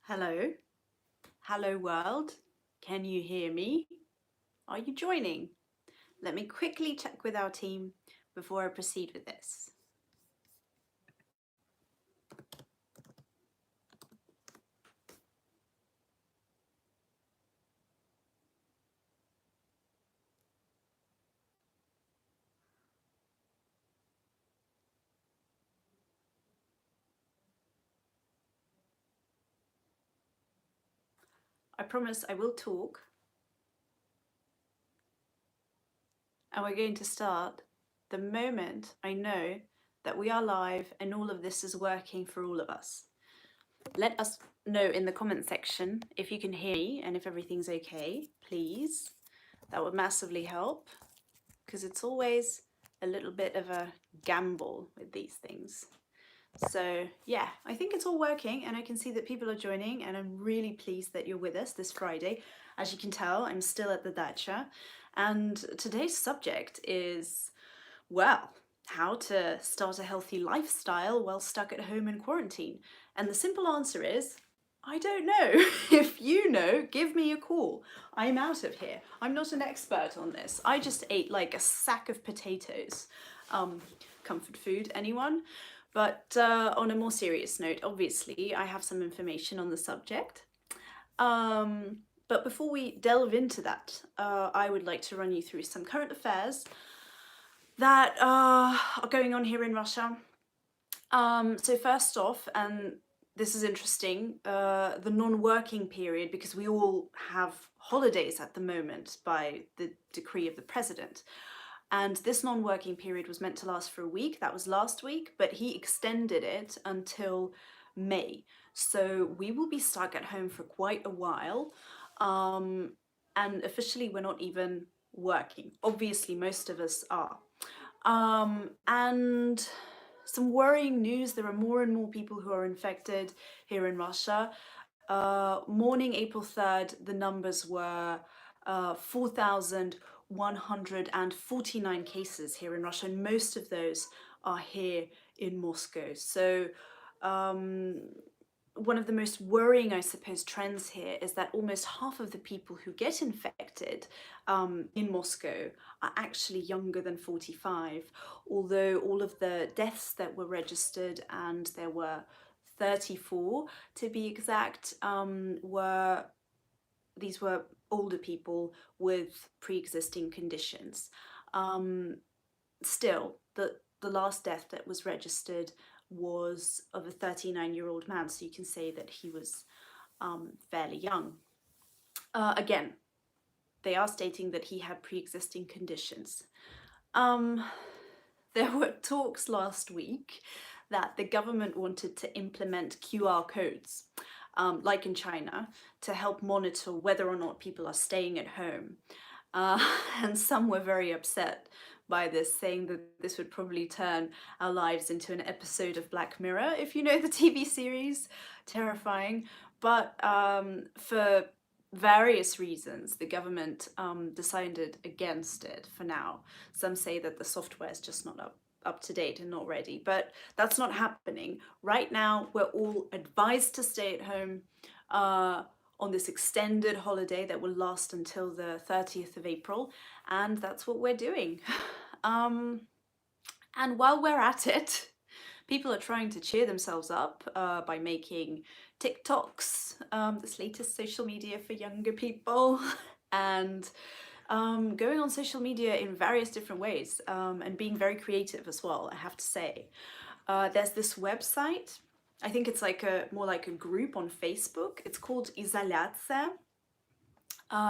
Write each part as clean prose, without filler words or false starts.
Hello, hello world. Can you hear me? Are you joining? Let me quickly check with our team before I proceed with this. I promise I will talk, and we're going to start the moment I know that we are live and all of this is working for all of us. Let us know in the comment section if you can hear me and if everything's okay, please. That would massively help because it's always a little bit of a gamble with these things. So yeah, I think it's all working and I can see that people are joining and I'm really pleased that you're with us this Friday. As you can tell, I'm still at the dacha and today's subject is, well, how to start a healthy lifestyle while stuck at home in quarantine. And the simple answer is, I don't know. If you know, give me a call. I'm out of here. I'm not an expert on this. I just ate like a sack of potatoes. Comfort food, anyone? But on a more serious note, obviously, I have some information on the subject. But before we delve into that, I would like to run you through some current affairs that are going on here in Russia. So first off, and this is interesting, the non-working period, because we all have holidays at the moment by the decree of the president. And this non-working period was meant to last for a week. That was last week, but he extended it until May. So we will be stuck at home for quite a while. And officially, we're not even working. Obviously, most of us are. And some worrying news, there are more and more people who are infected here in Russia. Morning April 3rd, the numbers were 4,149 cases here in Russia, and most of those are here in Moscow. So one of the most worrying, I suppose, trends here is that almost half of the people who get infected in Moscow are actually younger than 45, although all of the deaths that were registered, and there were 34 to be exact, these were older people with pre-existing conditions. Still, the last death that was registered was of a 39-year-old man, so you can say that he was fairly young. Again, they are stating that he had pre-existing conditions. There were talks last week that the government wanted to implement QR codes, like in China, to help monitor whether or not people are staying at home. And some were very upset by this, saying that this would probably turn our lives into an episode of Black Mirror, if you know the TV series. Terrifying. But for various reasons, the government decided against it for now. Some say that the software is just not up to date and not ready, but that's not happening. Right now, we're all advised to stay at home on this extended holiday that will last until the 30th of April, and that's what we're doing. And while we're at it, people are trying to cheer themselves up by making TikToks, this latest social media for younger people, and going on social media in various different ways, and being very creative as well, I have to say. There's this website, I think it's like more like a group on Facebook. It's called Изоляция.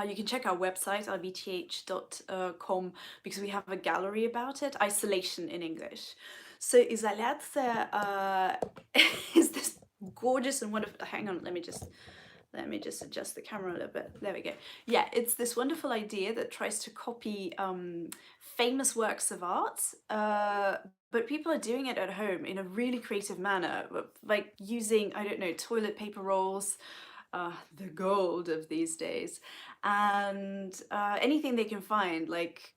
You can check our website, lbth.com, because we have a gallery about it, isolation in English. So Изоляция is this gorgeous and wonderful, hang on, let me just adjust the camera a little bit. There we go. Yeah, it's this wonderful idea that tries to copy famous works of art, but people are doing it at home in a really creative manner, like using, I don't know, toilet paper rolls, the gold of these days, and anything they can find, like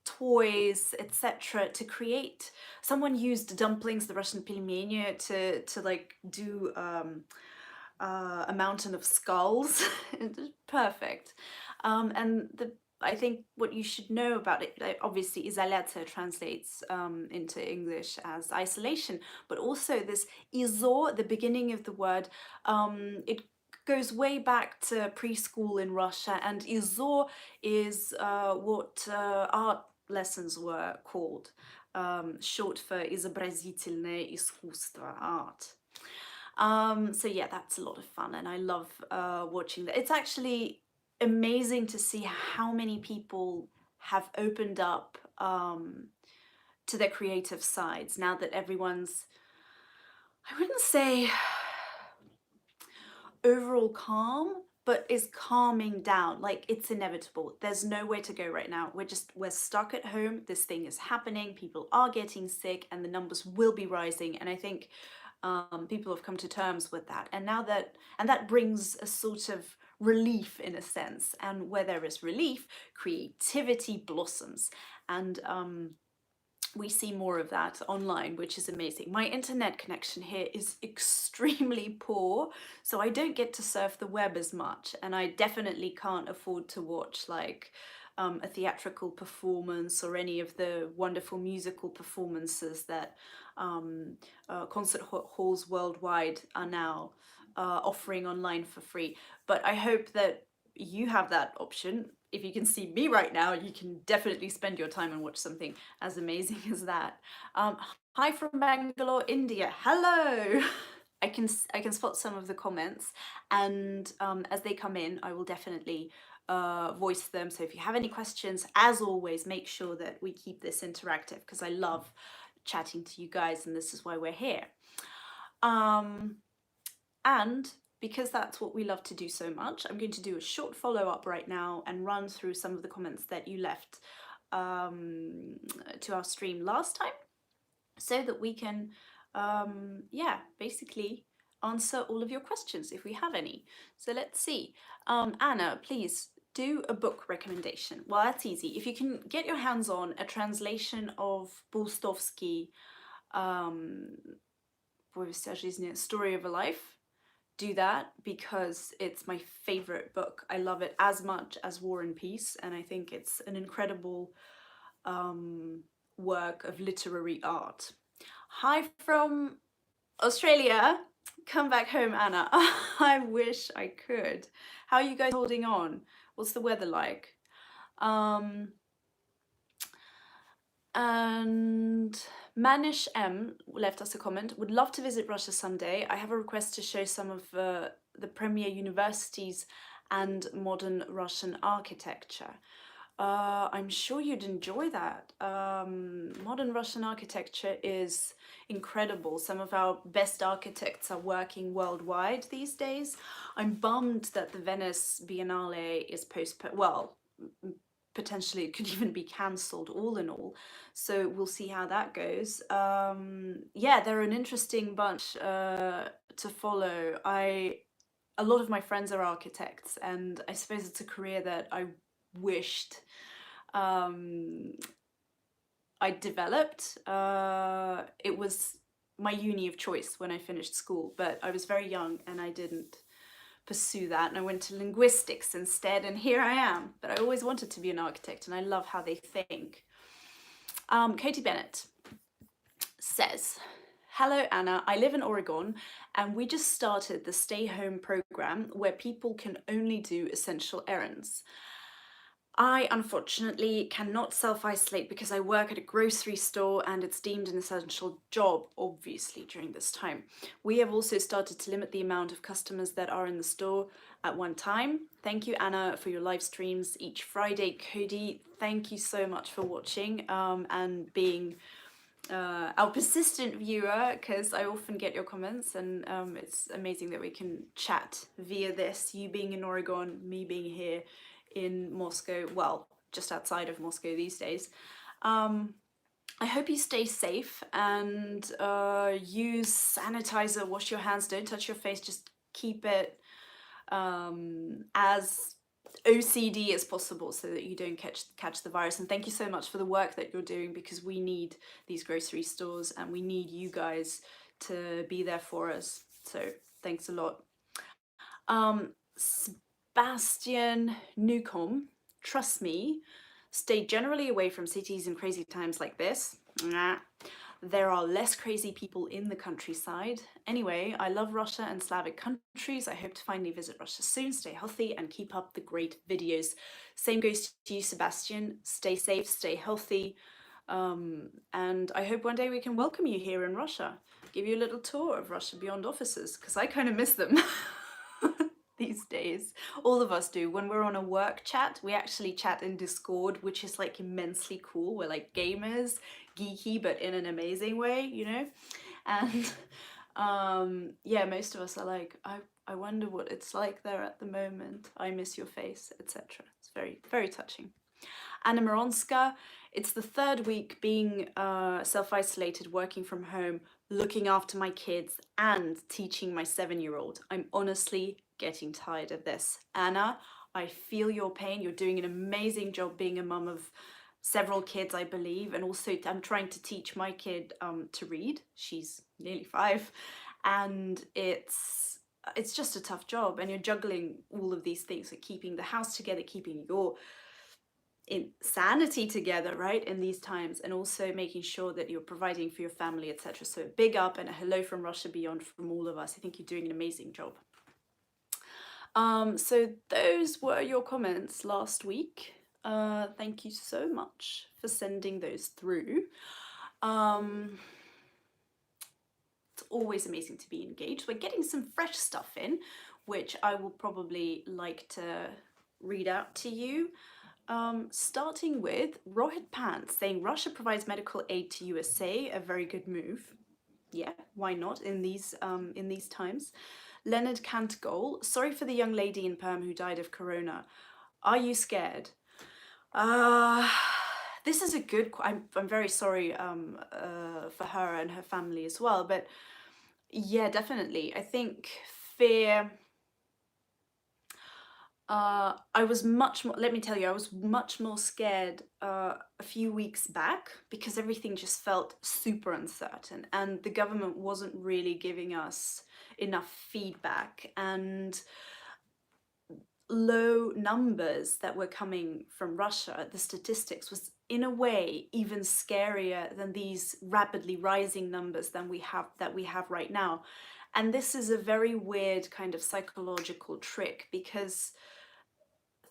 toys, etc., to create. Someone used dumplings, the Russian pelmeni, to like do a mountain of skulls. It's perfect. And I think what you should know about it, like, obviously, izolație translates into English as isolation, but also this izo, the beginning of the word, it goes way back to preschool in Russia, and izo is what art lessons were called, short for изобразительное искусство, art. So yeah, that's a lot of fun, and I love watching that. It's actually amazing to see how many people have opened up to their creative sides now that everyone's, I wouldn't say overall calm, but is calming down. Like, it's inevitable. There's nowhere to go right now. We're stuck at home. This thing is happening. People are getting sick, and the numbers will be rising. And I think people have come to terms with that. And now that brings a sort of relief in a sense. And where there is relief, creativity blossoms. And we see more of that online, which is amazing. My internet connection here is extremely poor, so I don't get to surf the web as much, and I definitely can't afford to watch like a theatrical performance or any of the wonderful musical performances that concert halls worldwide are now offering online for free. But I hope that you have that option. If you can see me right now, you can definitely spend your time and watch something as amazing as that. Hi from Bangalore, India. Hello. I can spot some of the comments, and as they come in, I will definitely voice them. So if you have any questions, as always, make sure that we keep this interactive, because I love chatting to you guys, and this is why we're here. And because that's what we love to do so much, I'm going to do a short follow-up right now and run through some of the comments that you left to our stream last time, so that we can, yeah, basically answer all of your questions if we have any. So let's see. Anna, please do a book recommendation. Well, that's easy. If you can get your hands on a translation of Bulstovsky, Story of a Life, do that, because it's my favorite book. I love it as much as War and Peace, and I think it's an incredible work of literary art. Hi from Australia. Come back home, Anna. I wish I could. How are you guys holding on? What's the weather like? And Manish M left us a comment. Would love to visit Russia someday. I have a request to show some of the premier universities and modern Russian architecture. I'm sure you'd enjoy that. Modern Russian architecture is incredible. Some of our best architects are working worldwide these days. I'm bummed that the Venice Biennale is postponed. Well, potentially it could even be cancelled, all in all. So we'll see how that goes. Yeah, they're an interesting bunch to follow. A lot of my friends are architects, and I suppose it's a career that I wished I developed. It was my uni of choice when I finished school, but I was very young and I didn't pursue that, and I went to linguistics instead, and here I am. But I always wanted to be an architect, and I love how they think. Katie Bennett says, hello Anna, I live in Oregon, and we just started the stay home program where people can only do essential errands. I unfortunately cannot self-isolate because I work at a grocery store and it's deemed an essential job, obviously, during this time. We have also started to limit the amount of customers that are in the store at one time. Thank you, Anna, for your live streams each Friday. Cody, thank you so much for watching and being our persistent viewer, because I often get your comments, and it's amazing that we can chat via this, you being in Oregon, me being here in Moscow, well, just outside of Moscow these days. I hope you stay safe and use sanitizer, wash your hands, don't touch your face, just keep it as OCD as possible so that you don't catch the virus. And thank you so much for the work that you're doing, because we need these grocery stores and we need you guys to be there for us. So thanks a lot. Sebastian Newcomb, trust me, stay generally away from cities in crazy times like this. Nah. There are less crazy people in the countryside. Anyway, I love Russia and Slavic countries. I hope to finally visit Russia soon. Stay healthy and keep up the great videos. Same goes to you, Sebastian. Stay safe, stay healthy. And I hope one day we can welcome you here in Russia. Give you a little tour of Russia Beyond offices, because I kind of miss them. These days, all of us do. When we're on a work chat, we actually chat in Discord, which is like immensely cool. We're like gamers, geeky, but in an amazing way, you know. And yeah, most of us are like, I wonder what it's like there at the moment. I miss your face, etc. It's very, very touching. Anna Mironska, it's the third week being self-isolated, working from home, looking after my kids and teaching my 7-year-old. I'm honestly getting tired of this. Anna, I feel your pain. You're doing an amazing job being a mum of several kids, I believe, and also I'm trying to teach my kid to read. She's nearly 5, and it's just a tough job, and you're juggling all of these things, like keeping the house together, keeping your sanity together, right, in these times, and also making sure that you're providing for your family, etc. So a big up and a hello from Russia Beyond from all of us. I think you're doing an amazing job. So those were your comments last week. Thank you so much for sending those through. It's always amazing to be engaged. We're getting some fresh stuff in, which I will probably like to read out to you. Starting with Rohit Pants saying Russia provides medical aid to USA, a very good move. Yeah, why not in these times? Leonard Cantgoal, sorry for the young lady in Perm who died of corona. Are you scared? This is a good. I'm very sorry for her and her family as well, but yeah, definitely. I think fear. I was much more, let me tell you, I was much more scared a few weeks back because everything just felt super uncertain and the government wasn't really giving us enough feedback, and low numbers that were coming from Russia, the statistics was in a way even scarier than these rapidly rising numbers that we have right now. And this is a very weird kind of psychological trick because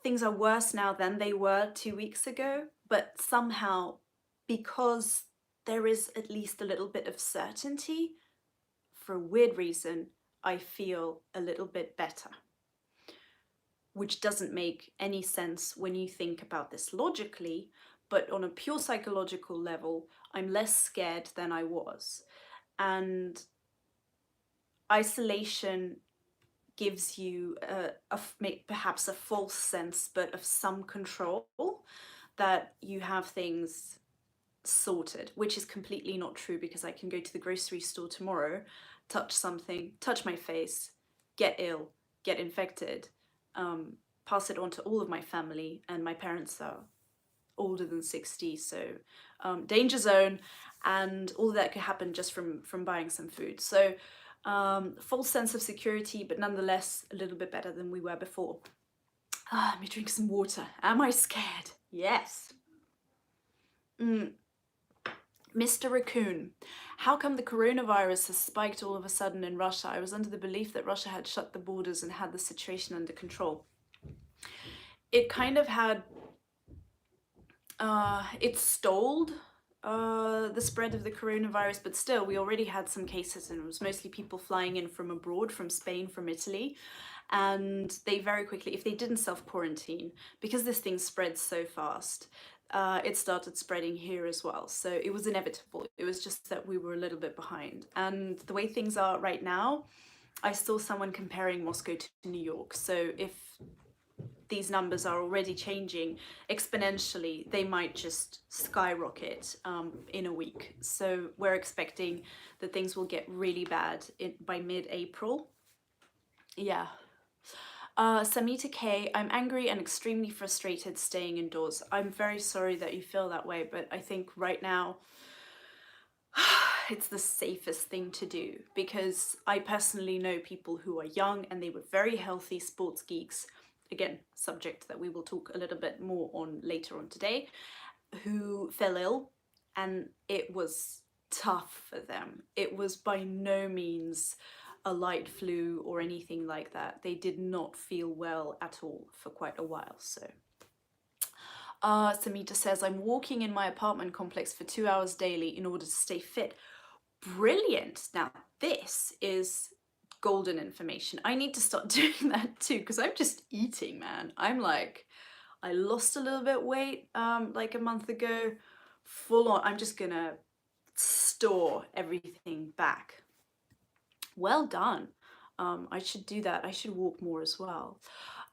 things are worse now than they were 2 weeks ago, but somehow, because there is at least a little bit of certainty, for a weird reason, I feel a little bit better. Which doesn't make any sense when you think about this logically, but on a pure psychological level, I'm less scared than I was. And isolation gives you perhaps a false sense, but of some control, that you have things sorted, which is completely not true because I can go to the grocery store tomorrow, touch something, touch my face, get ill, get infected, pass it on to all of my family, and my parents are older than 60, so danger zone, and all that could happen just from buying some food. So false sense of security, but nonetheless a little bit better than we were before. Let me drink some water. Am I scared? Yes. Mr. Raccoon, how come the coronavirus has spiked all of a sudden in Russia? I was under the belief that Russia had shut the borders and had the situation under control. It kind of had, it stalled the spread of the coronavirus, but still we already had some cases, and it was mostly people flying in from abroad, from Spain, from Italy, and they very quickly, if they didn't self-quarantine, because this thing spreads so fast, it started spreading here as well. So it was inevitable. It was just that we were a little bit behind. And the way things are right now, I saw someone comparing Moscow to New York. So if these numbers are already changing exponentially, they might just skyrocket in a week. So we're expecting that things will get really bad by mid-April. Yeah. Samita K, I'm angry and extremely frustrated staying indoors. I'm very sorry that you feel that way, but I think right now it's the safest thing to do, because I personally know people who are young and they were very healthy sports geeks, again, subject that we will talk a little bit more on later on today, who fell ill, and it was tough for them. It was by no means a light flu or anything like that. They did not feel well at all for quite a while. So Samita says, I'm walking in my apartment complex for 2 hours daily in order to stay fit. Brilliant. Now this is golden information. I need to start doing that too, because I'm just eating, man. I'm like, I lost a little bit weight like a month ago, full on. I'm just gonna store everything back. Well done. I should do that. I should walk more as well.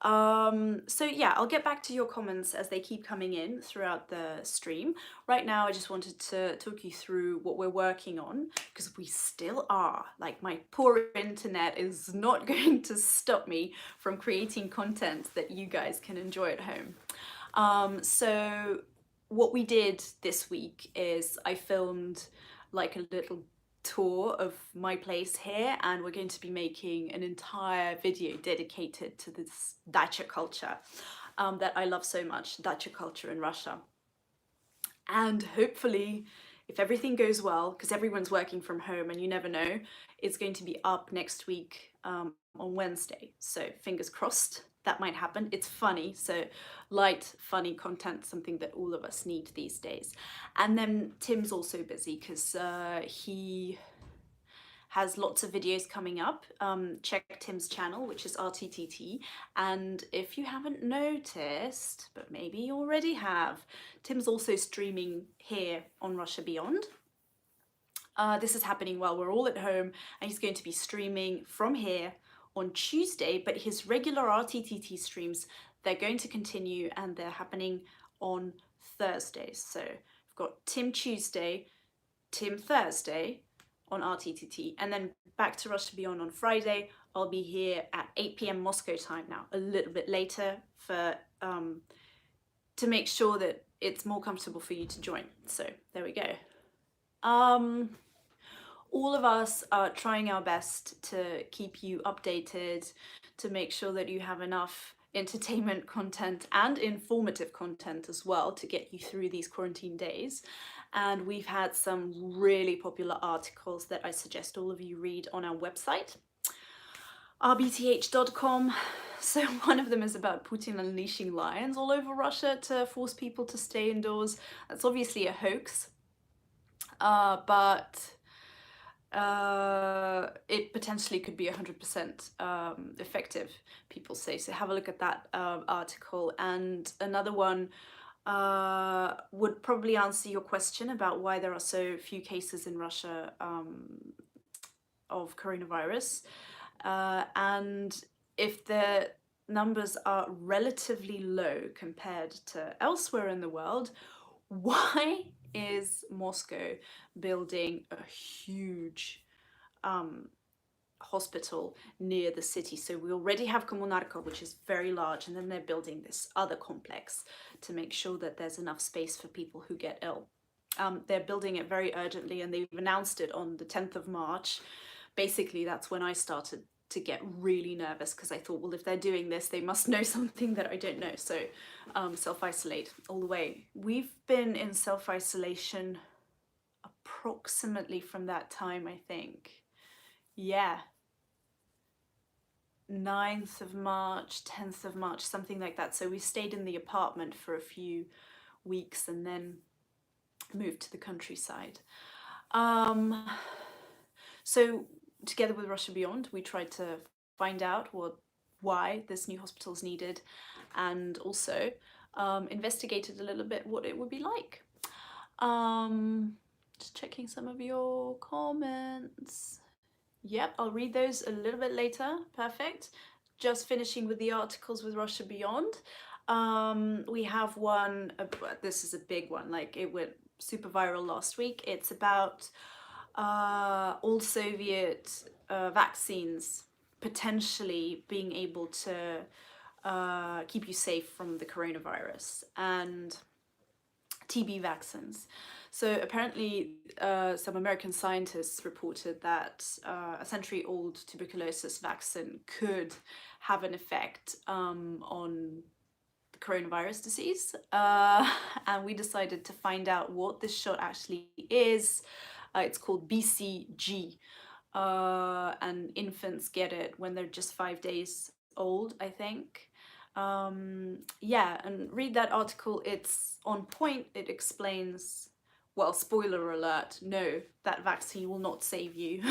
So yeah, I'll get back to your comments as they keep coming in throughout the stream. Right now, I just wanted to talk you through what we're working on, because we still are. Like, my poor internet is not going to stop me from creating content that you guys can enjoy at home. So what we did this week is I filmed like a little tour of my place here, and we're going to be making an entire video dedicated to this dacha culture that I love so much, dacha culture in Russia. And hopefully, if everything goes well, because everyone's working from home and you never know, it's going to be up next week on Wednesday. So fingers crossed that might happen. It's funny, so light, funny content, something that all of us need these days. And then Tim's also busy because he has lots of videos coming up. Check Tim's channel, which is RTTT. And if you haven't noticed, but maybe you already have, Tim's also streaming here on Russia Beyond. This is happening while we're all at home, and he's going to be streaming from here on Tuesday, but his regular RTTT streams, they're going to continue, and they're happening on Thursdays. So we've got Tim Tuesday, Tim Thursday on RTTT, and then back to Russia Beyond on Friday. I'll be here at 8 p.m. Moscow time now, a little bit later, for to make sure that it's more comfortable for you to join. So there we go. All of us are trying our best to keep you updated, to make sure that you have enough entertainment content and informative content as well to get you through these quarantine days. And we've had some really popular articles that I suggest all of you read on our website, rbth.com. So one of them is about Putin unleashing lions all over Russia to force people to stay indoors. That's obviously a hoax, but it potentially could be 100% effective, people say. So have a look at that article. And another one would probably answer your question about why there are so few cases in Russia of coronavirus. And if the numbers are relatively low compared to elsewhere in the world, why is Moscow building a huge hospital near the city? So we already have Kommunarka, which is very large, and then they're building this other complex to make sure that there's enough space for people who get ill. They're building it very urgently, and they've announced it on the 10th of March. Basically, that's when I started to get really nervous, because I thought, well, if they're doing this, they must know something that I don't know. So self-isolate all the way. We've been in self-isolation approximately from that time, I think. Yeah. 9th of March, 10th of March, something like that. So we stayed in the apartment for a few weeks and then moved to the countryside. So together with Russia Beyond, we tried to find out why this new hospital is needed, and also investigated a little bit what it would be like. Just checking some of your comments. Yep, I'll read those a little bit later. Perfect. Just finishing with the articles with Russia Beyond. We have one, this is a big one, like it went super viral last week. It's about all Soviet vaccines potentially being able to keep you safe from the coronavirus, and TB vaccines. So apparently, some American scientists reported that a century-old tuberculosis vaccine could have an effect on the coronavirus disease, and we decided to find out what this shot actually is. It's called BCG, and infants get it when they're just 5 days old, I think. Yeah, and read that article. It's on point. It explains, well, spoiler alert, no, that vaccine will not save you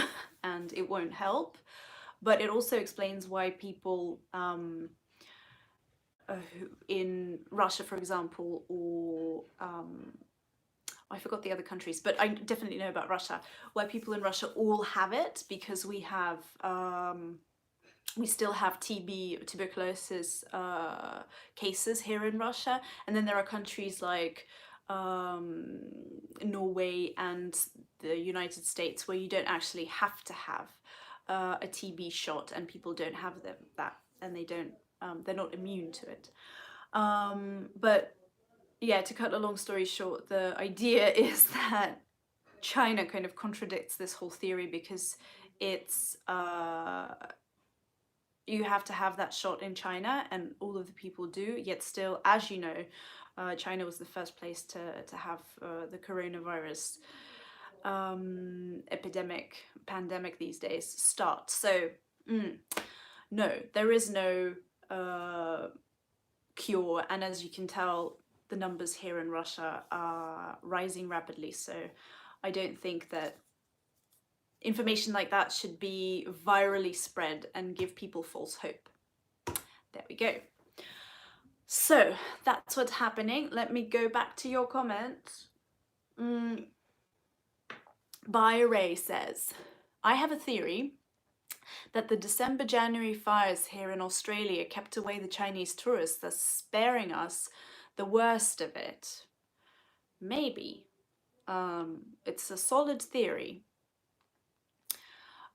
and it won't help. But it also explains why people in Russia, for example, or I forgot the other countries, but I definitely know about Russia, why people in Russia all have it, because we still have TB, tuberculosis cases here in Russia, and then there are countries like Norway and the United States where you don't actually have to have a TB shot, and people don't have that, and they're not immune to it. But yeah, to cut a long story short, the idea is that China kind of contradicts this whole theory because it's you have to have that shot in China, and all of the people do. Yet still, as you know, China was the first place to have the coronavirus pandemic these days start. So no, there is no cure, and as you can tell, the numbers here in Russia are rising rapidly. So I don't think that information like that should be virally spread and give people false hope. There we go. So that's what's happening. Let me go back to your comment. By Ray says, I have a theory that the December-January fires here in Australia kept away the Chinese tourists, thus sparing us the worst of it. Maybe. It's a solid theory.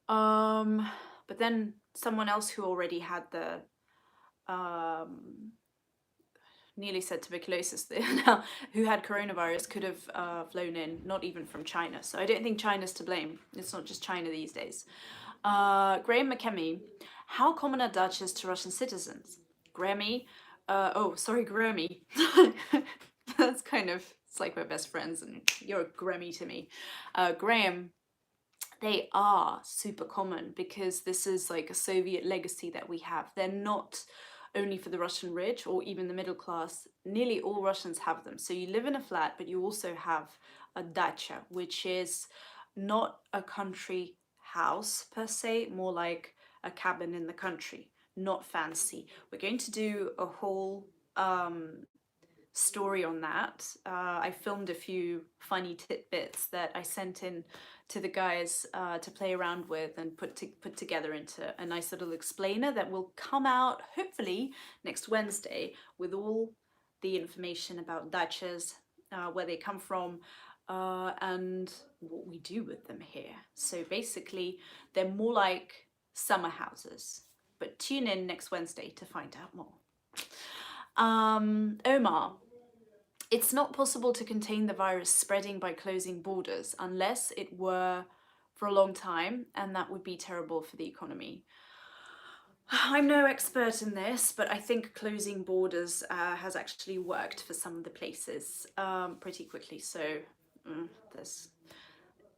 But then someone else who already had the nearly said tuberculosis now, who had coronavirus could have flown in, not even from China. So I don't think China's to blame. It's not just China these days. Graham McKemmy, how common are Dutches to Russian citizens? Grammy, Grammy. That's kind of, it's like we're best friends and you're a Grammy to me. Graham, they are super common because this is like a Soviet legacy that we have. They're not only for the Russian rich or even the middle class. Nearly all Russians have them. So you live in a flat, but you also have a dacha, which is not a country house per se, more like a cabin in the country, not fancy. We're going to do a whole story on that. I filmed a few funny tidbits that I sent in to the guys to play around with and put together into a nice little explainer that will come out hopefully next Wednesday with all the information about dachas, where they come from, and what we do with them here. So basically, they're more like summer houses. But tune in next Wednesday to find out more. Omar, it's not possible to contain the virus spreading by closing borders unless it were for a long time, and that would be terrible for the economy. I'm no expert in this, but I think closing borders has actually worked for some of the places pretty quickly, so there's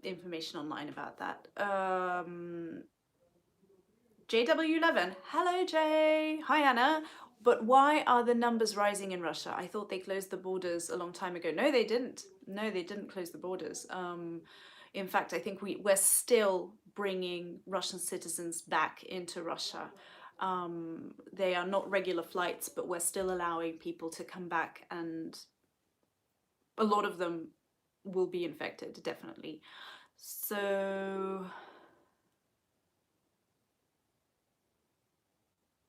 information online about that. JW11, hello Jay, hi Anna. But why are the numbers rising in Russia? I thought they closed the borders a long time ago. No, they didn't. No, they didn't close the borders. In fact, I think we're still bringing Russian citizens back into Russia. They are not regular flights, but we're still allowing people to come back, and a lot of them will be infected, definitely. So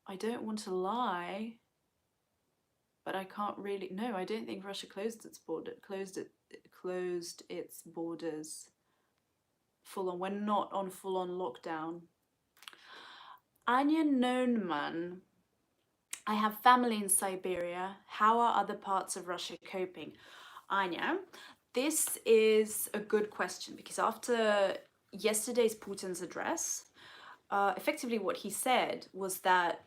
I don't want to lie, but I can't really. No, I don't think Russia closed its borders full on. We're not on full on lockdown. Anya Nonman, I have family in Siberia. How are other parts of Russia coping? Anya, This is a good question, because after yesterday's Putin's address, effectively what he said was that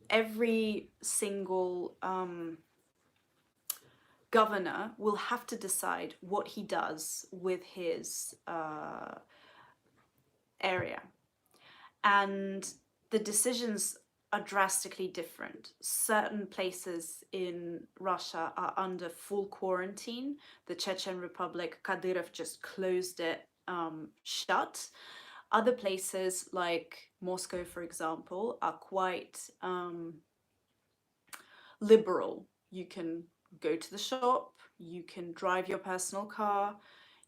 every single governor will have to decide what he does with his area. And the decisions are drastically different. Certain places in Russia are under full quarantine. The Chechen Republic, Kadyrov just closed it shut. Other places like Moscow, for example, are quite liberal. You can go to the shop, you can drive your personal car,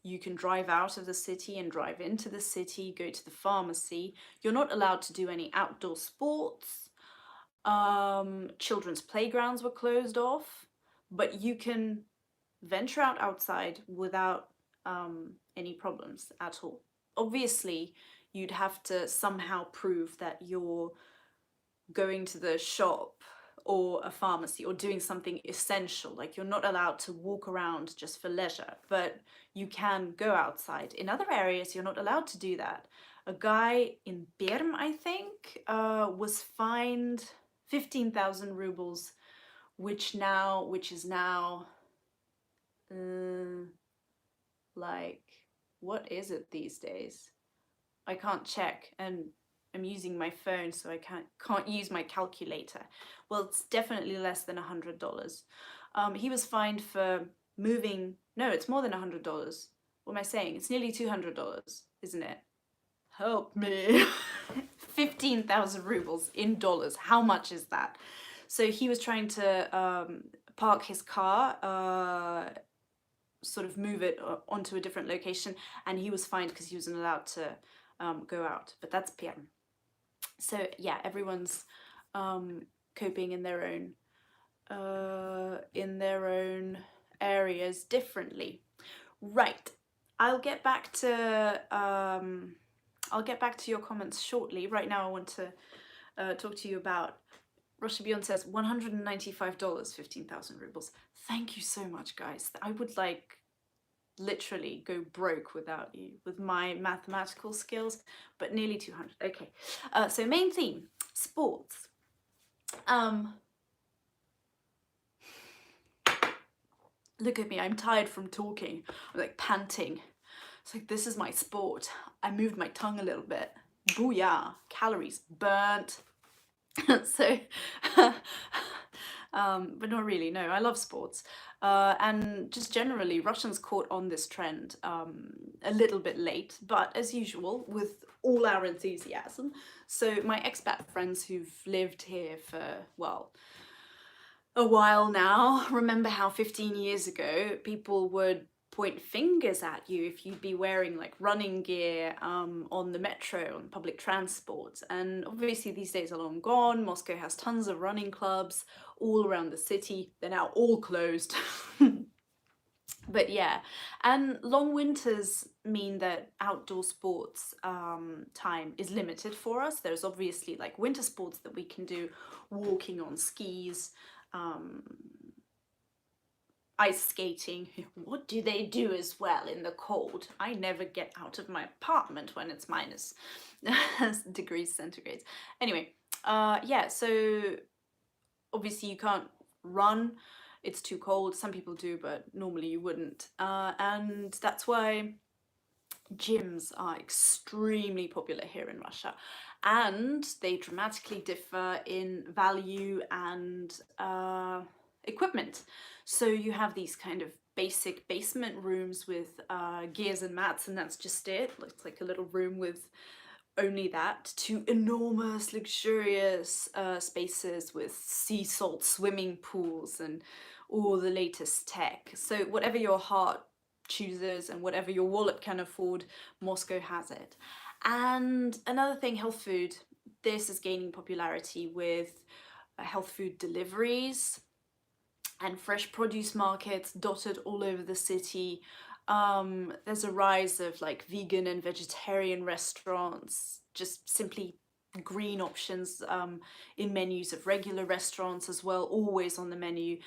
you can drive out of the city and drive into the city, go to the pharmacy. You're not allowed to do any outdoor sports. Children's playgrounds were closed off, but you can venture out outside without any problems at all. Obviously, you'd have to somehow prove that you're going to the shop or a pharmacy or doing something essential. Like, you're not allowed to walk around just for leisure, but you can go outside. In other areas, you're not allowed to do that. A guy in Perm, I think, was fined 15,000 rubles, which is now like, what is it these days? I can't check, and I'm using my phone, so I can't use my calculator. Well, it's definitely less than $100. He was fined for moving. No, it's more than $100. What am I saying? It's nearly $200, isn't it? Help me. 15,000 rubles in dollars. How much is that? So he was trying to park his car, sort of move it onto a different location, and he was fined because he wasn't allowed to go out. But that's PM. So yeah, everyone's coping in their own areas differently. Right. I'll get back to your comments shortly. Right now, I want to talk to you about Russia Beyond says $195, 15,000 rubles. Thank you so much, guys. I would like literally go broke without you with my mathematical skills, but nearly 200. Okay, so main theme, sports. Look at me, I'm tired from talking. I'm like panting. It's like, this is my sport. I moved my tongue a little bit. Booyah, calories burnt. So, but not really, no, I love sports. And just generally, Russians caught on this trend a little bit late, but as usual, with all our enthusiasm. So my expat friends who've lived here for, well, a while now, remember how 15 years ago people would point fingers at you if you'd be wearing like running gear on the metro, on public transport. And obviously these days are long gone. Moscow has tons of running clubs all around the city. They're now all closed. But yeah, and long winters mean that outdoor sports time is limited for us. There's obviously like winter sports that we can do, walking on skis, ice skating. What do they do as well in the cold? I never get out of my apartment when it's minus degrees centigrade. Anyway, yeah, so obviously you can't run, it's too cold. Some people do, but normally you wouldn't. And that's why gyms are extremely popular here in Russia, and they dramatically differ in value and equipment. So you have these kind of basic basement rooms with gears and mats, and that's just it. Looks like a little room with only that, to enormous luxurious spaces with sea salt swimming pools and all the latest tech. So whatever your heart chooses and whatever your wallet can afford, Moscow has it. And another thing, health food. This is gaining popularity with health food deliveries and fresh produce markets dotted all over the city. There's a rise of like vegan and vegetarian restaurants, just simply green options in menus of regular restaurants as well, always on the menu.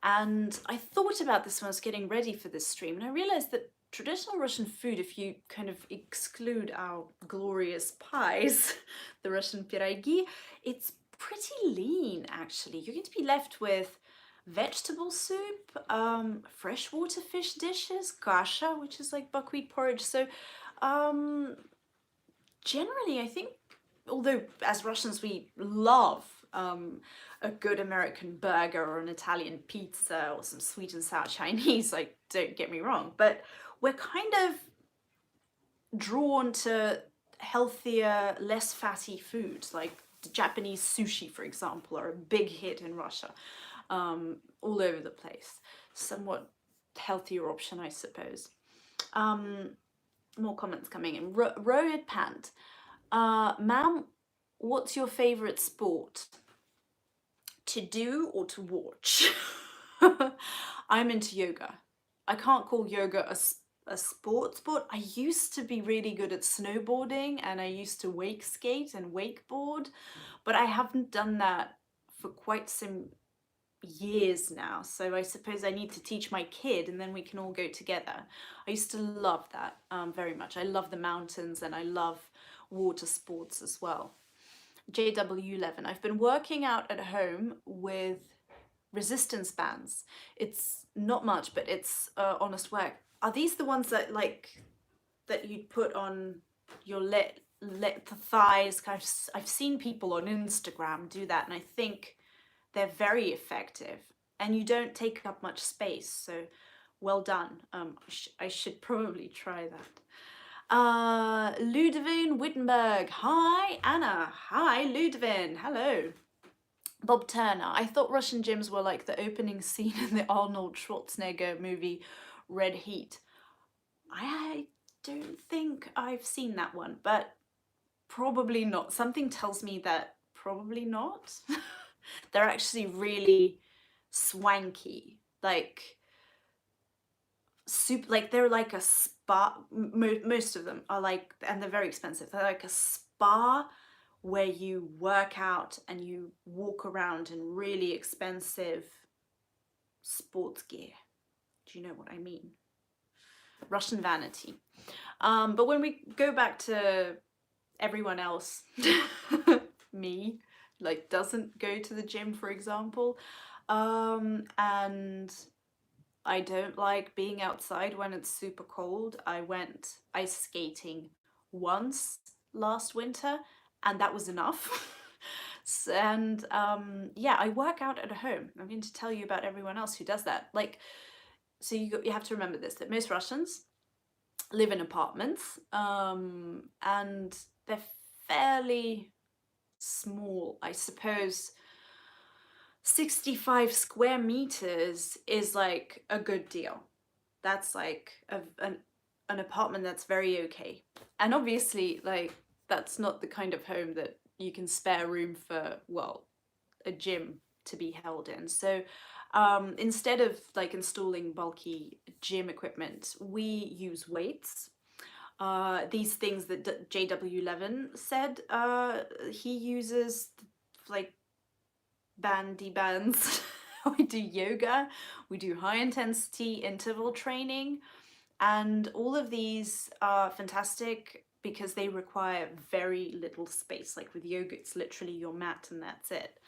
And I thought about this when I was getting ready for this stream, and I realized that traditional Russian food, if you kind of exclude our glorious pies, the Russian pyrogi, it's pretty lean actually. You're going to be left with vegetable soup, freshwater fish dishes, kasha, which is like buckwheat porridge. So generally, I think, although as Russians we love a good American burger or an Italian pizza or some sweet and sour Chinese, like, don't get me wrong, but we're kind of drawn to healthier, less fatty foods, like Japanese sushi, for example, are a big hit in Russia, all over the place. Somewhat healthier option, I suppose. More comments coming in. Rohit Pant. Ma'am, what's your favorite sport? To do or to watch? I'm into yoga. I can't call yoga a sport. I used to be really good at snowboarding, and I used to wake skate and wakeboard, but I haven't done that for quite some years now. So I suppose I need to teach my kid, and then we can all go together. I used to love that very much. I love the mountains, and I love water sports as well. JW11. I've been working out at home with resistance bands. It's not much, but it's honest work. Are these the ones that that you'd put on your the thighs? I've seen people on Instagram do that, and I think they're very effective, and you don't take up much space. So well done. I should probably try that. Ludovine Wittenberg. Hi, Anna. Hi, Ludovine. Hello. Bob Turner. I thought Russian gyms were like the opening scene in the Arnold Schwarzenegger movie Red Heat. I don't think I've seen that one, but probably not. Something tells me that probably not. They're actually really swanky. Like, they're like a spa. Most of them are like, and they're very expensive. They're like a spa where you work out and you walk around in really expensive sports gear. Do you know what I mean? Russian vanity. But when we go back to everyone else, me, like, doesn't go to the gym, for example, and I don't like being outside when it's super cold. I went ice skating once last winter, and that was enough. And yeah, I work out at home. I'm going to tell you about everyone else who does that. Like, so you have to remember this, that most Russians live in apartments, and they're fairly small, I suppose. 65 square meters is like a good deal. That's like an apartment that's very okay. And obviously, like, that's not the kind of home that you can spare room for, well, a gym to be held in. So instead of like installing bulky gym equipment, we use weights. These things that JW11 said he uses, like bandy bands. We do yoga, we do high intensity interval training, and all of these are fantastic because they require very little space. Like with yoga, it's literally your mat and that's it.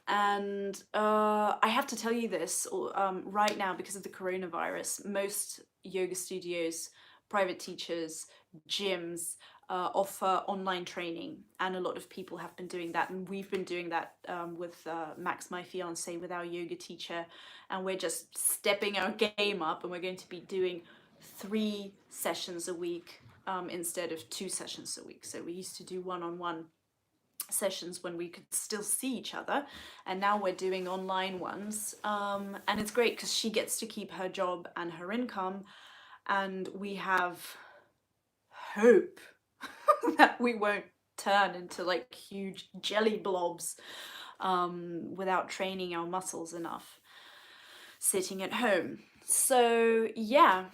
And I have to tell you this right now, because of the coronavirus, most yoga studios, private teachers, gyms offer online training, and a lot of people have been doing that, and we've been doing that with Max, my fiance, with our yoga teacher, and we're just stepping our game up, and we're going to be doing 3 sessions a week instead of 2 sessions a week. So we used to do one-on-one sessions when we could still see each other, and now we're doing online ones, and it's great because she gets to keep her job and her income, and we have hope that we won't turn into like huge jelly blobs without training our muscles enough sitting at home. So yeah,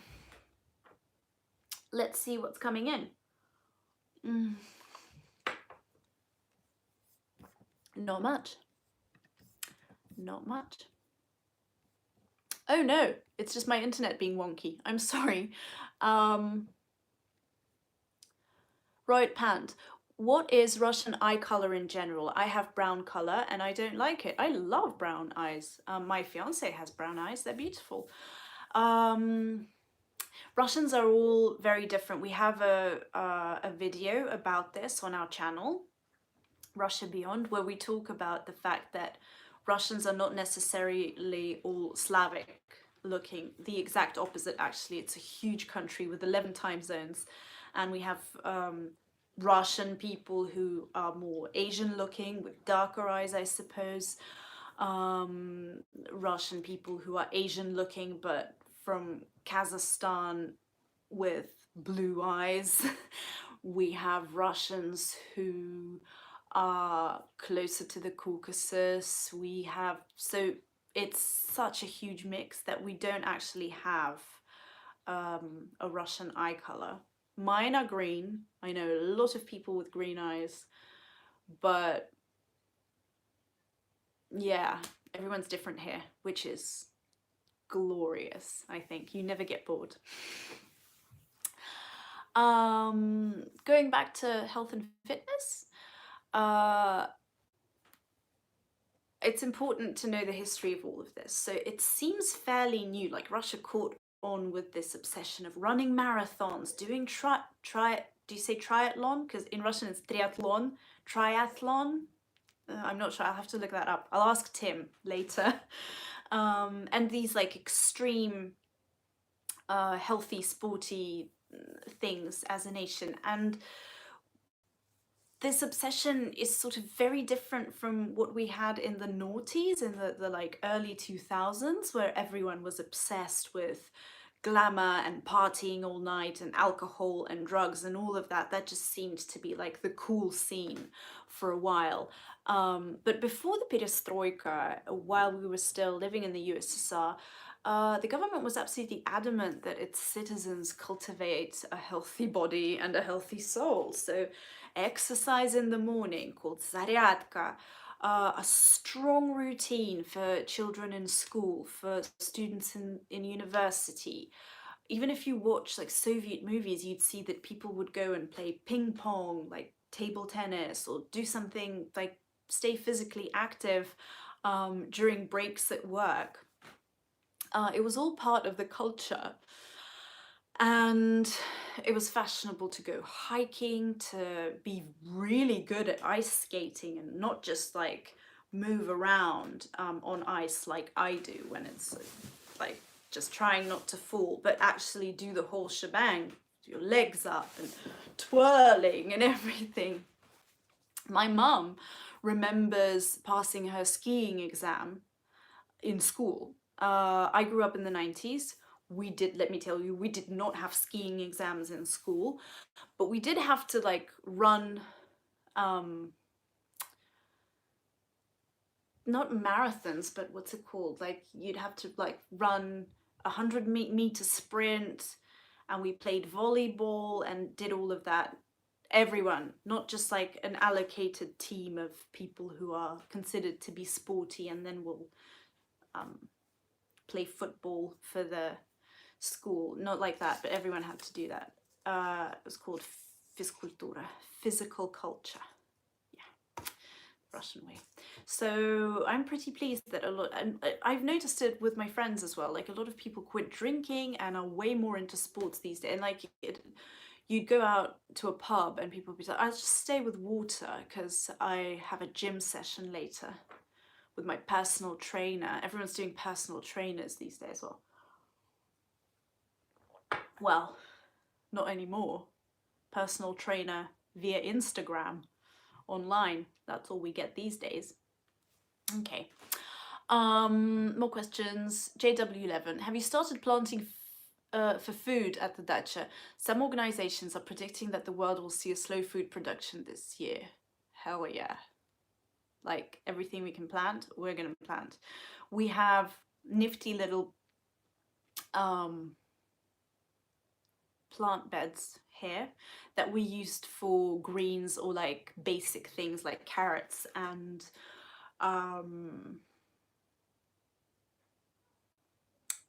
let's see what's coming in. Not much. Not much. Oh no, it's just my internet being wonky. I'm sorry. Um, right, Pant. What is Russian eye color in general? I have brown color and I don't like it. I love brown eyes. My fiance has brown eyes. They're beautiful. Um, Russians are all very different. We have a video about this on our channel, Russia Beyond, where we talk about the fact that Russians are not necessarily all Slavic looking. The exact opposite, actually. It's a huge country with 11 time zones, and we have Russian people who are more Asian looking with darker eyes, I suppose. Russian people who are Asian looking but from Kazakhstan with blue eyes. We have Russians who are closer to the Caucasus. We have, so it's such a huge mix that we don't actually have a Russian eye color. Mine are green. I know a lot of people with green eyes, but yeah, everyone's different here, which is glorious, I think. You never get bored. Going back to health and fitness, it's important to know the history of all of this. So it seems fairly new, like Russia caught on with this obsession of running marathons, doing do you say triathlon? Because in Russian it's triathlon. I'm not sure, I'll have to look that up. I'll ask Tim later. And these like extreme healthy, sporty things as a nation. And this obsession is sort of very different from what we had in the noughties, in the like early 2000s, where everyone was obsessed with glamour and partying all night and alcohol and drugs and all of that. That just seemed to be like the cool scene for a while. But before the perestroika, while we were still living in the USSR, the government was absolutely adamant that its citizens cultivate a healthy body and a healthy soul. So exercise in the morning called zaryadka, a strong routine for children in school, for students in university. Even if you watch like Soviet movies, you'd see that people would go and play ping pong, like table tennis, or do something like stay physically active during breaks at work. It was all part of the culture. And it was fashionable to go hiking, to be really good at ice skating and not just like move around on ice like I do when it's like just trying not to fall, but actually do the whole shebang, your legs up and twirling and everything. My mum remembers passing her skiing exam in school. I grew up in the 90s. Let me tell you, we did not have skiing exams in school, but we did have to like run, not marathons, but what's it called? Like you'd have to like run 100-meter sprint, and we played volleyball and did all of that. Everyone, not just like an allocated team of people who are considered to be sporty and then will play football for the school. Not like that, but everyone had to do that. It was called fizkultura, physical culture. Yeah, Russian way. So I'm pretty pleased that a lot, and I've noticed it with my friends as well, like a lot of people quit drinking and are way more into sports these days. And like you'd go out to a pub and people would be like, I'll just stay with water because I have a gym session later with my personal trainer. Everyone's doing personal trainers these days. Well, not anymore. Personal trainer via Instagram, online. That's all we get these days. Okay. More questions. JW11, have you started planting for food at the dacha? Some organizations are predicting that the world will see a slow food production this year. Hell yeah. Like everything we can plant, we're gonna plant. We have nifty little plant beds here that we used for greens or like basic things like carrots and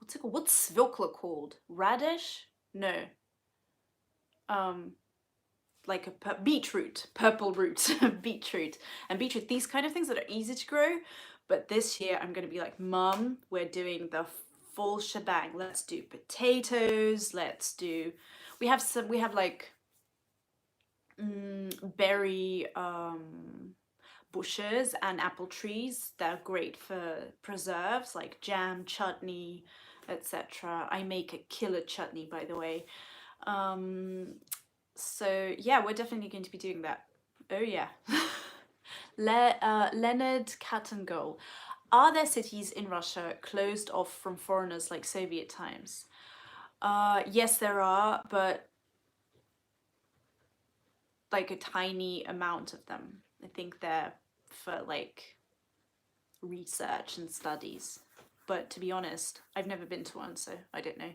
what's it called? What's svekla called? Radish? No. Like a beetroot, purple root, beetroot. And beetroot, these kind of things that are easy to grow. But this year I'm gonna be like, Mum, we're doing the full shebang. Let's do potatoes, we have like berry bushes and apple trees that are great for preserves, like jam, chutney, etc. I make a killer chutney, by the way. So yeah, we're definitely going to be doing that. Oh yeah. Leonard Kattengol. Are there cities in Russia closed off from foreigners like Soviet times? Yes, there are, but like a tiny amount of them. I think they're for like research and studies. But to be honest, I've never been to one, so I don't know.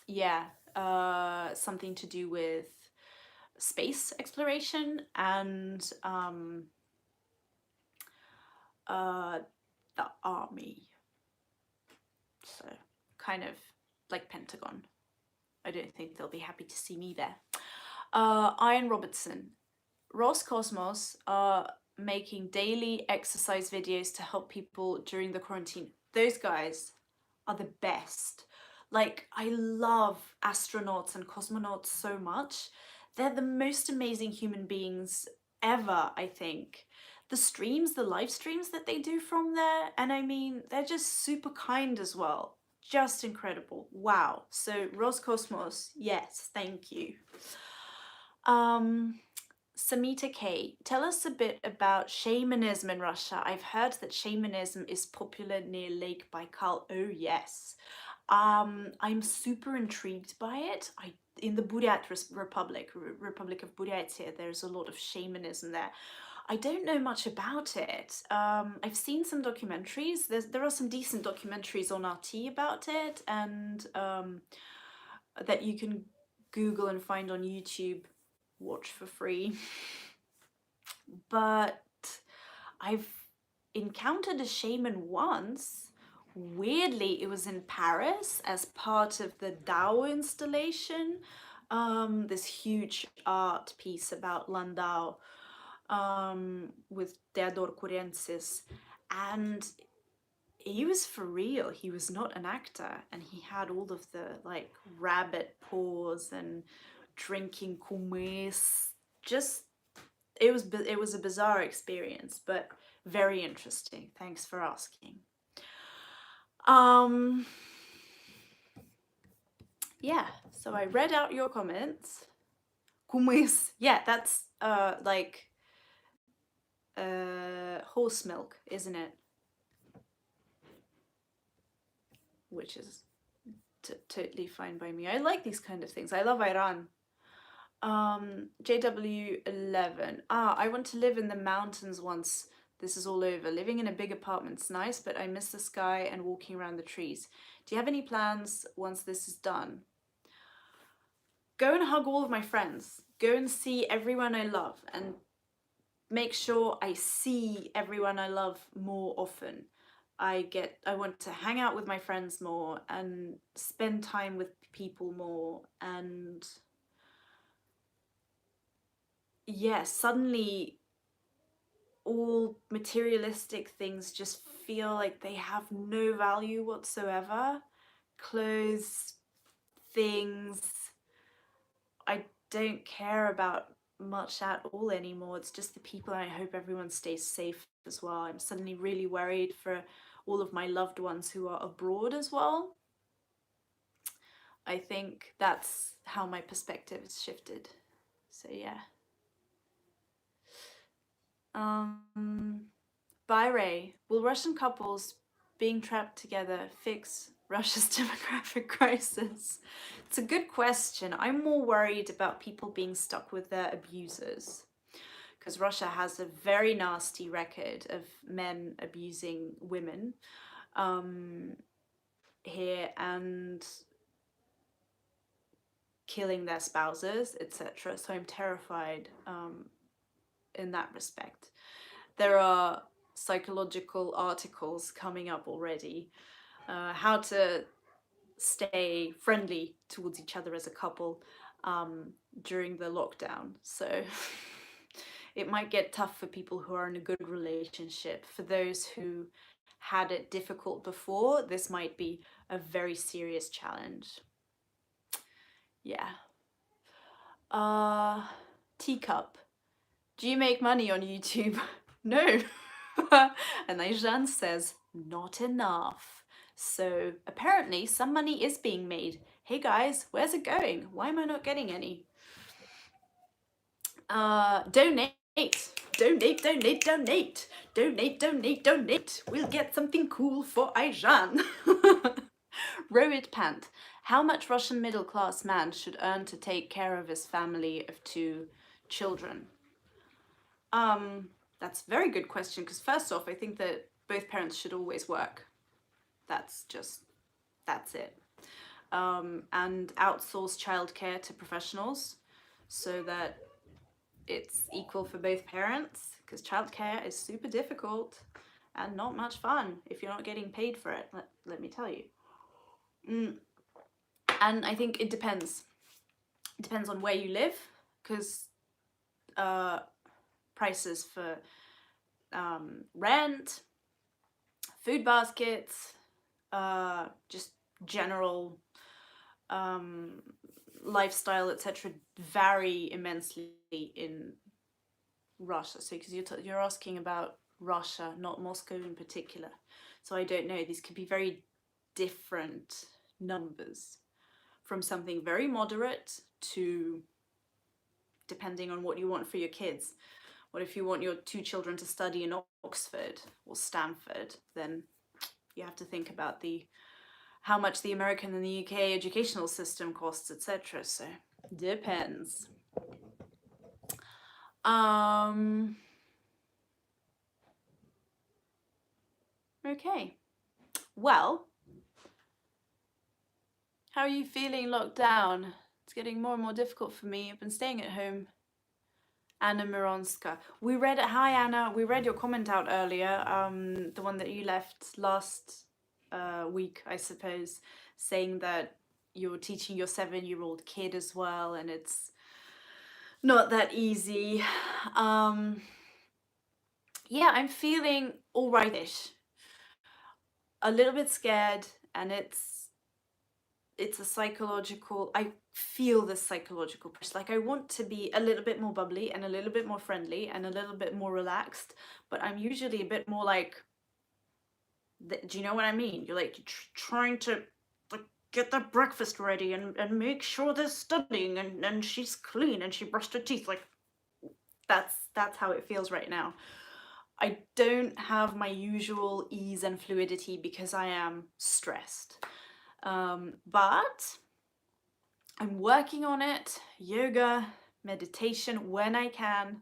Yeah, something to do with space exploration and the army. So kind of like Pentagon. I don't think they'll be happy to see me there. Ian Robertson. Roscosmos are making daily exercise videos to help people during the quarantine. Those guys are the best. Like, I love astronauts and cosmonauts so much. They're the most amazing human beings ever, I think. The live streams that they do from there, and I mean, they're just super kind as well. Just incredible. Wow. So, Roscosmos, yes, thank you. Samita K, tell us a bit about shamanism in Russia. I've heard that shamanism is popular near Lake Baikal. Oh yes. I'm super intrigued by it. In the Republic of Buryatia, there's a lot of shamanism there. I don't know much about it. I've seen some documentaries. There are some decent documentaries on RT about it, and that you can Google and find on YouTube, watch for free. But I've encountered a shaman once. Weirdly, it was in Paris as part of the Dao installation, this huge art piece about Landau, with Theodor Kuriensis, and he was for real. He was not an actor, and he had all of the like rabbit paws and drinking kumis. Just it was a bizarre experience, but very interesting. Thanks for asking. Yeah, so I read out your comments. Kumis. Yeah, that's like horse milk, isn't it? Which is totally fine by me. I like these kind of things. I love Iran. JW11. I want to live in the mountains once this is all over. Living in a big apartment's nice, but I miss the sky and walking around the trees. Do you have any plans once this is done? Go and hug all of my friends. Go and see everyone I love and make sure I see everyone I love more often. I want to hang out with my friends more and spend time with people more, and yeah, suddenly all materialistic things just feel like they have no value whatsoever. Clothes, things, I don't care about much at all anymore. It's just the people, and I hope everyone stays safe as well. I'm suddenly really worried for all of my loved ones who are abroad as well. I think that's how my perspective has shifted. So yeah. Bye Ray. Will Russian couples being trapped together fix Russia's demographic crisis? It's a good question. I'm more worried about people being stuck with their abusers, because Russia has a very nasty record of men abusing women here and killing their spouses, etc. So I'm terrified in that respect. There are psychological articles coming up already. How to stay friendly towards each other as a couple during the lockdown. So it might get tough for people who are in a good relationship. For those who had it difficult before, this might be a very serious challenge. Yeah. Teacup. Do you make money on YouTube? No. And Aijan says, not enough. So apparently some money is being made. Hey guys, where's it going? Why am I not getting any? Donate. Donate, donate, donate. Donate, donate, donate. We'll get something cool for Aijan. Rohit Pant. How much Russian middle class man should earn to take care of his family of 2 children? That's a very good question, because first off, I think that both parents should always work. That's it. And outsource childcare to professionals so that it's equal for both parents, because childcare is super difficult and not much fun if you're not getting paid for it, let me tell you. And I think it depends. It depends on where you live, because prices for rent, food baskets, just general lifestyle, etc., vary immensely in Russia. So because you're asking about Russia, not Moscow in particular, so I don't know, these could be very different numbers, from something very moderate to, depending on what you want for your kids. What if you want your 2 children to study in Oxford or Stanford? Then you have to think about how much the American and the UK educational system costs, etc. So depends. Okay. Well, how are you feeling locked down? It's getting more and more difficult for me. I've been staying at home. Anna Mironska. Hi Anna, we read your comment out earlier, the one that you left last week, I suppose, saying that you're teaching your 7-year-old kid as well, and it's not that easy. Yeah, I'm feeling all right-ish. A little bit scared, and it's a psychological, I feel this psychological pressure. Like, I want to be a little bit more bubbly and a little bit more friendly and a little bit more relaxed, but I'm usually a bit more like, do you know what I mean? You're like trying to like get the breakfast ready and make sure they're studying and she's clean and she brushed her teeth. Like, that's how it feels right now. I don't have my usual ease and fluidity because I am stressed. But I'm working on it. Yoga, meditation when I can,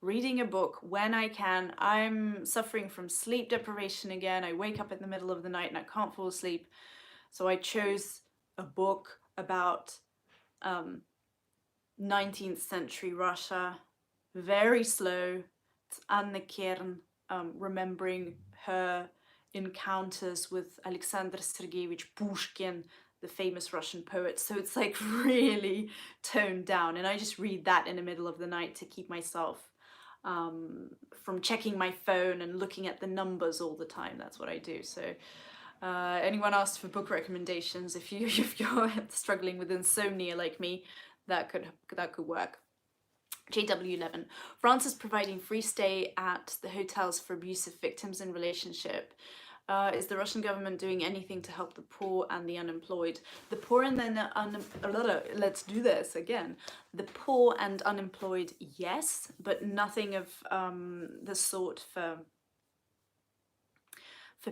reading a book when I can. I'm suffering from sleep deprivation again. I wake up in the middle of the night and I can't fall asleep. So I chose a book about 19th century Russia. Very slow. It's Anna Kern, remembering her encounters with Alexander Sergeyevich Pushkin, the famous Russian poet. So it's like really toned down, and I just read that in the middle of the night to keep myself from checking my phone and looking at the numbers all the time. That's what I do. So anyone asked for book recommendations, if you're struggling with insomnia like me, that could work. JW11. France is providing free stay at the hotels for abusive victims in relationship. Is the Russian government doing anything to help the poor and the unemployed? The poor and the let's do this again. The poor and unemployed, yes, but nothing of the sort for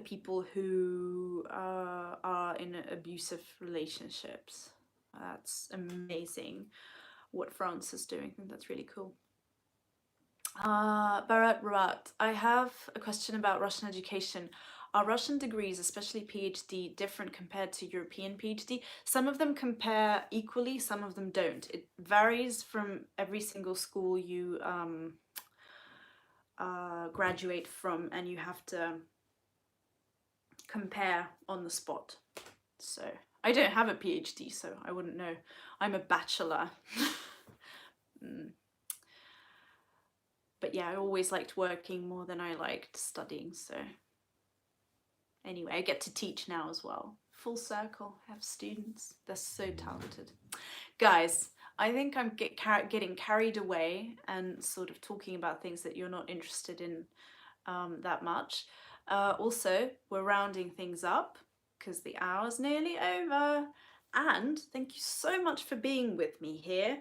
people who are in abusive relationships. That's amazing what France is doing. I think that's really cool. Bharat Rarat, I have a question about Russian education. Are Russian degrees, especially PhD, different compared to European PhD? Some of them compare equally, some of them don't. It varies from every single school you graduate from, and you have to compare on the spot. So I don't have a PhD, so I wouldn't know. I'm a bachelor. But yeah, I always liked working more than I liked studying, so anyway, I get to teach now as well. Full circle, have students. They're so talented. Guys, I think I'm getting carried away and sort of talking about things that you're not interested in that much. Also, we're rounding things up because the hour's nearly over. And thank you so much for being with me here.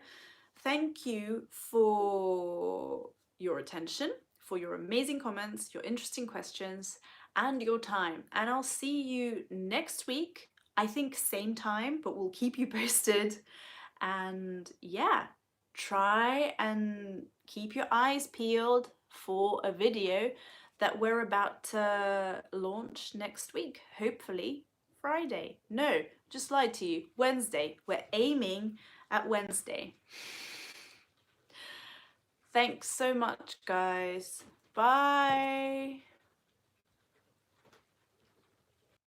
Thank you for your attention, for your amazing comments, your interesting questions, and your time. And I'll see you next week. I think same time, but we'll keep you posted. And yeah, try and keep your eyes peeled for a video that we're about to launch next week, hopefully Friday. No, just lied to you, Wednesday. We're aiming at Wednesday. Thanks so much, guys. Bye.